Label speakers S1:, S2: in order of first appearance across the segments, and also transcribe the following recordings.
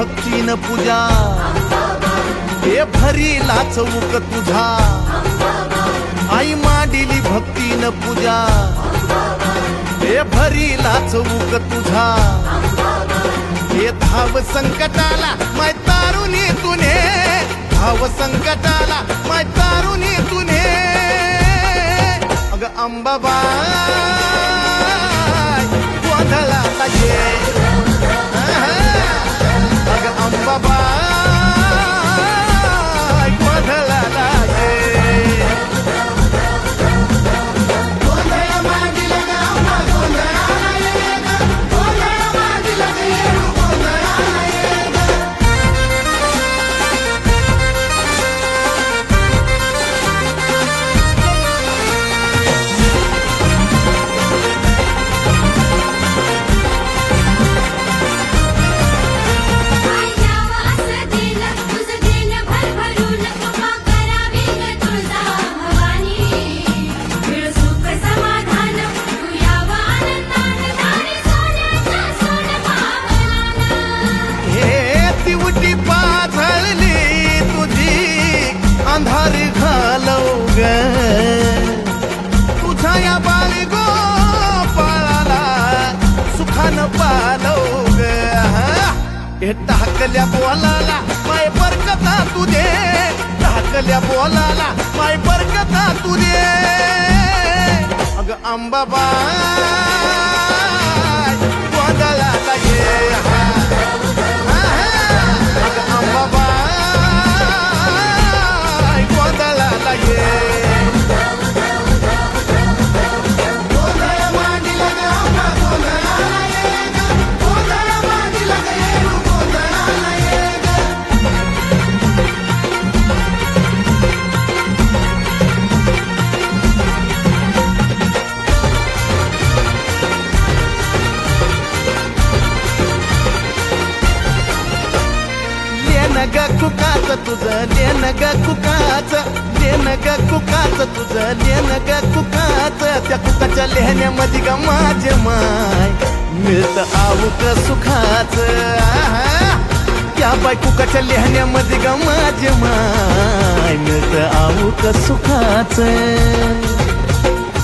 S1: भक्तीन पूजा हे भरीला चौक तुझा आई मांडिली भक्तीन पूजा हे भरीला चौक तुझा हे धाव संकटाला माय तारुणी तुने धाव संकटाला माय तारुणी तुने अग अंबाबाई गोंधळाला ये अग अंबाबाई गोंधळाला ये अंधार घालव ग तुझ्या या बाळी गोपाळाला सुखानं पालव ग हे टाकल्या बोलाला माय बरकता तुझे टाकल्या बोलाला माय बरकता तुझे अग अंबाबाई गोंधळाला ये अग अंबाबाई ग कुकाच तुझं लेन ग कुकाच लेन ग कुकाच तुझं लेन ग कुकाच त्या कुकाच्या लेहण्यामध्ये ग माझे माय मिळत आऊक सुखाच त्या बाय कुकाच्या लेहण्यामध्ये ग माझे माय मिळत आऊक सुखाच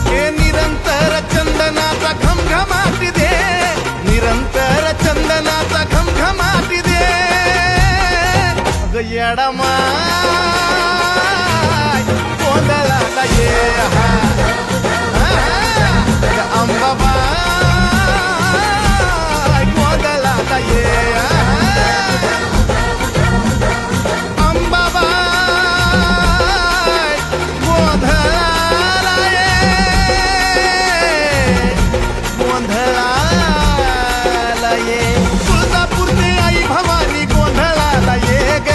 S1: हे निरंतर चंदनाचा घमघमाट दे निरंतर चंदनाचा घमघमाट दे येडा माय गोंधळाला ये अंबाबाई गोंधळाला ये अंबाबाई गोंधळाला ये गोंधळाला ये तुळजापूरची आई भवानी गोंधळाला ये ग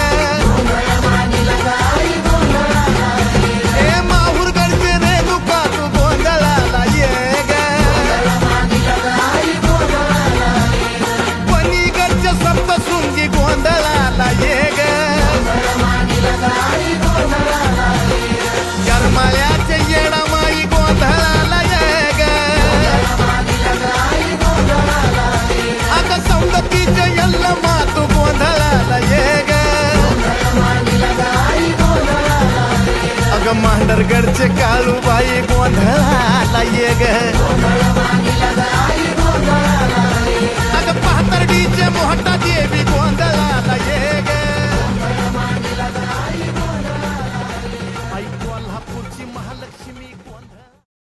S1: गरमाळ्याचे येडा माई गोंधळाला ये ग आता सौंदतीचे यल्ल मातू गोंधळाला ये ग अग मांडरगडचे काळूबाई गोंधळाला ये ग अग पाथर्डीचे मोहटा देवी गोंधळाला ये ग आई कोल्हापूरची महालक्ष्मी